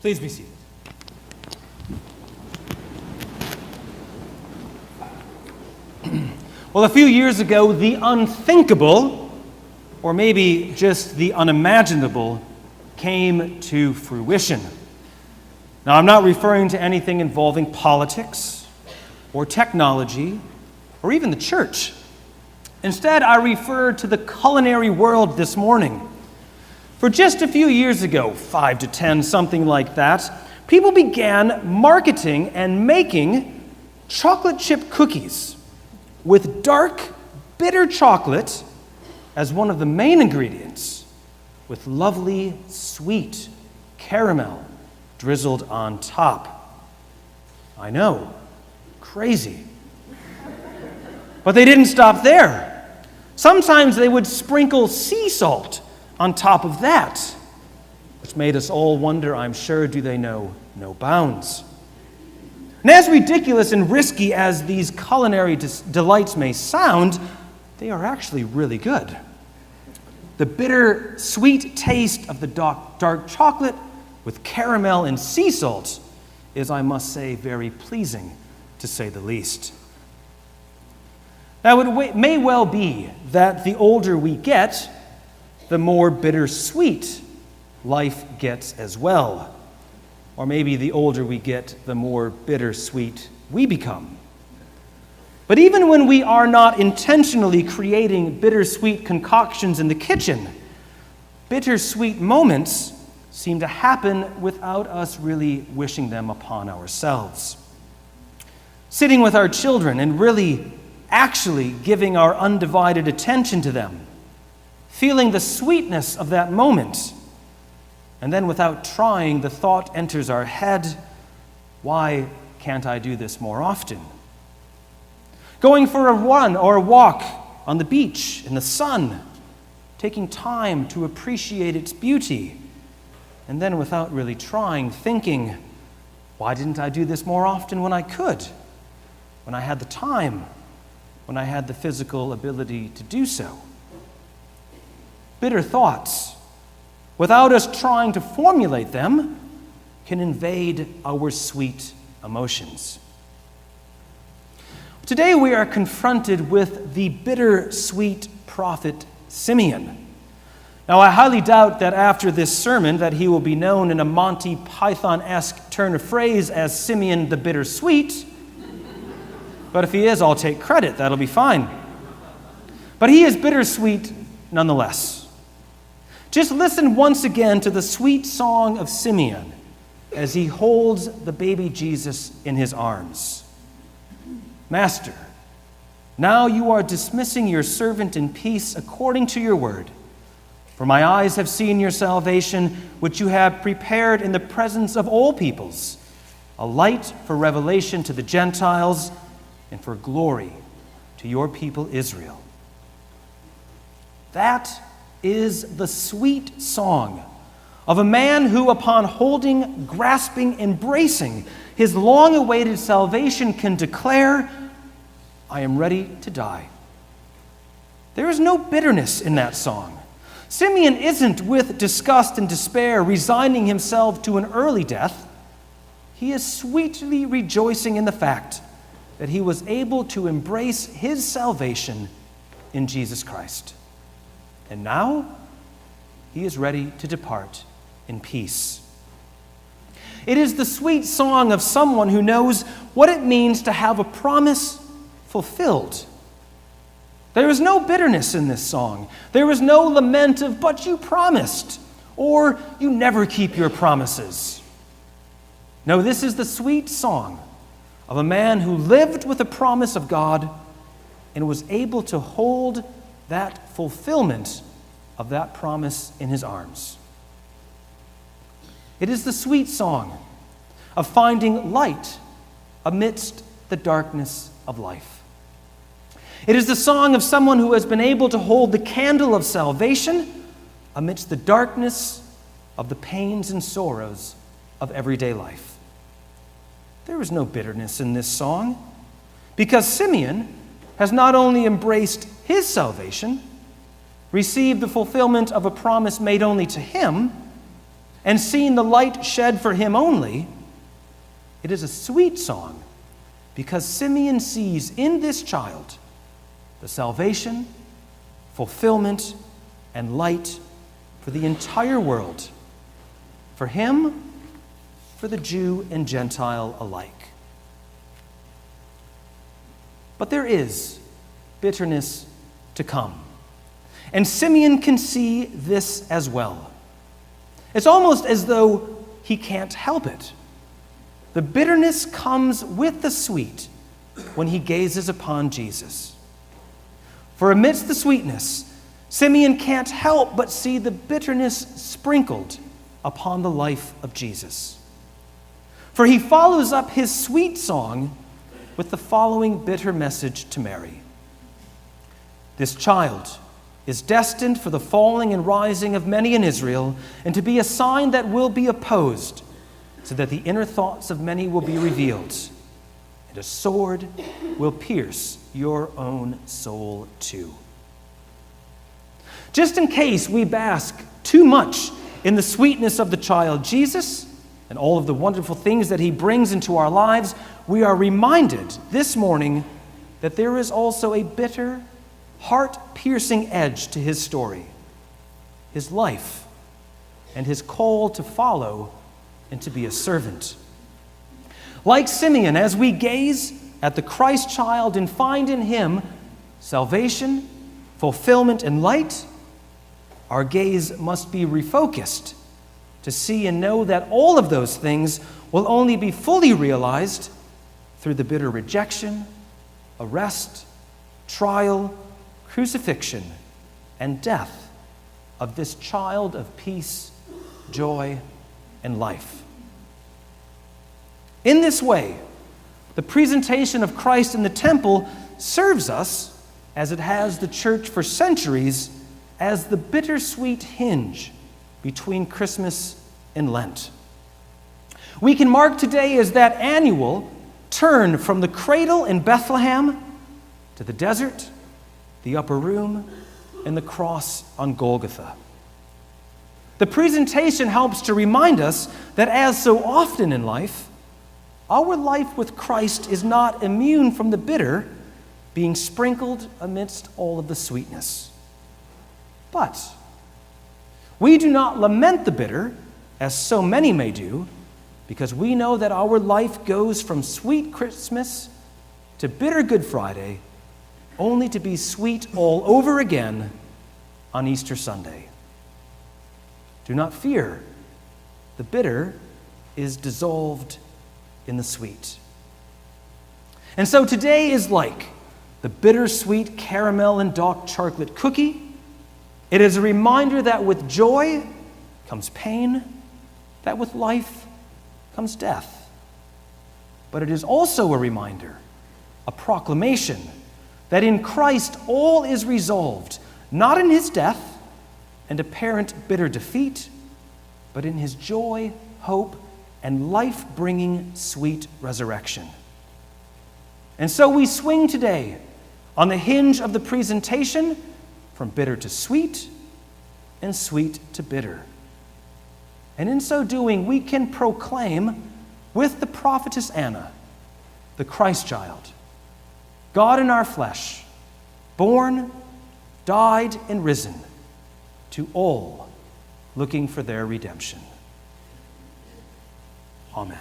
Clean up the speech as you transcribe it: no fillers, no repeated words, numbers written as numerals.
Please be seated. Well, a few years ago, the unthinkable, or maybe just the unimaginable, came to fruition. Now, I'm not referring to anything involving politics or technology or even the church. Instead, I refer to the culinary world this morning. For just a few years ago, 5 to 10, something like that, people began marketing and making chocolate chip cookies with dark, bitter chocolate as one of the main ingredients, with lovely, sweet caramel drizzled on top. I know, crazy. But they didn't stop there. Sometimes they would sprinkle sea salt on top of that, which made us all wonder, I'm sure, do they know no bounds? And as ridiculous and risky as these culinary delights may sound, they are actually really good. The bitter, sweet taste of the dark chocolate with caramel and sea salt is, I must say, very pleasing, to say the least. Now, it may well be that the older we get, the more bittersweet life gets as well. Or maybe the older we get, the more bittersweet we become. But even when we are not intentionally creating bittersweet concoctions in the kitchen, bittersweet moments seem to happen without us really wishing them upon ourselves. Sitting with our children and really actually giving our undivided attention to them, feeling the sweetness of that moment, and then without trying, the thought enters our head, why can't I do this more often? Going for a run or a walk on the beach in the sun, taking time to appreciate its beauty, and then without really trying, thinking, why didn't I do this more often when I could, when I had the time, when I had the physical ability to do so? Bitter thoughts, without us trying to formulate them, can invade our sweet emotions. Today we are confronted with the bittersweet prophet Simeon. Now, I highly doubt that after this sermon that he will be known in a Monty Python-esque turn of phrase as Simeon the Bittersweet. But if he is, I'll take credit. That'll be fine. But he is bittersweet nonetheless. Just listen once again to the sweet song of Simeon as he holds the baby Jesus in his arms. Master, now you are dismissing your servant in peace according to your word. For my eyes have seen your salvation, which you have prepared in the presence of all peoples, a light for revelation to the Gentiles and for glory to your people Israel. That is the sweet song of a man who, upon holding, grasping, embracing his long-awaited salvation, can declare, I am ready to die. There is no bitterness in that song. Simeon isn't, with disgust and despair, resigning himself to an early death. He is sweetly rejoicing in the fact that he was able to embrace his salvation in Jesus Christ. And now, he is ready to depart in peace. It is the sweet song of someone who knows what it means to have a promise fulfilled. There is no bitterness in this song. There is no lament of, but you promised, or you never keep your promises. No, this is the sweet song of a man who lived with the promise of God and was able to hold that fulfillment of that promise in his arms. It is the sweet song of finding light amidst the darkness of life. It is the song of someone who has been able to hold the candle of salvation amidst the darkness of the pains and sorrows of everyday life. There is no bitterness in this song, because Simeon has not only embraced his salvation, received the fulfillment of a promise made only to him, and seen the light shed for him only, it is a sweet song because Simeon sees in this child the salvation, fulfillment, and light for the entire world, for him, for the Jew and Gentile alike. But there is bitterness to come, and Simeon can see this as well. It's almost as though he can't help it. The bitterness comes with the sweet when he gazes upon Jesus. For amidst the sweetness, Simeon can't help but see the bitterness sprinkled upon the life of Jesus. For he follows up his sweet song with the following bitter message to Mary. This child is destined for the falling and rising of many in Israel, and to be a sign that will be opposed, so that the inner thoughts of many will be revealed, and a sword will pierce your own soul too. Just in case we bask too much in the sweetness of the child Jesus and all of the wonderful things that he brings into our lives, we are reminded this morning that there is also a bitter, heart-piercing edge to his story, his life, and his call to follow and to be a servant. Like Simeon, as we gaze at the Christ child and find in him salvation, fulfillment, and light, our gaze must be refocused to see and know that all of those things will only be fully realized through the bitter rejection, arrest, trial, crucifixion, and death of this child of peace, joy, and life. In this way, the presentation of Christ in the temple serves us, as it has the church for centuries, as the bittersweet hinge between Christmas and Lent. We can mark today as that annual turn from the cradle in Bethlehem to the desert, the upper room, and the cross on Golgotha. The presentation helps to remind us that, as so often in life, our life with Christ is not immune from the bitter being sprinkled amidst all of the sweetness. But we do not lament the bitter, as so many may do, because we know that our life goes from sweet Christmas to bitter Good Friday, only to be sweet all over again on Easter Sunday. Do not fear. The bitter is dissolved in the sweet. And so today is like the bittersweet caramel and dark chocolate cookie. It is a reminder that with joy comes pain, that with life comes death. But it is also a reminder, a proclamation, that in Christ all is resolved, not in his death and apparent bitter defeat, but in his joy, hope, and life-bringing sweet resurrection. And so we swing today on the hinge of the presentation from bitter to sweet and sweet to bitter. And in so doing, we can proclaim with the prophetess Anna, the Christ child, God in our flesh, born, died, and risen, to all looking for their redemption. Amen.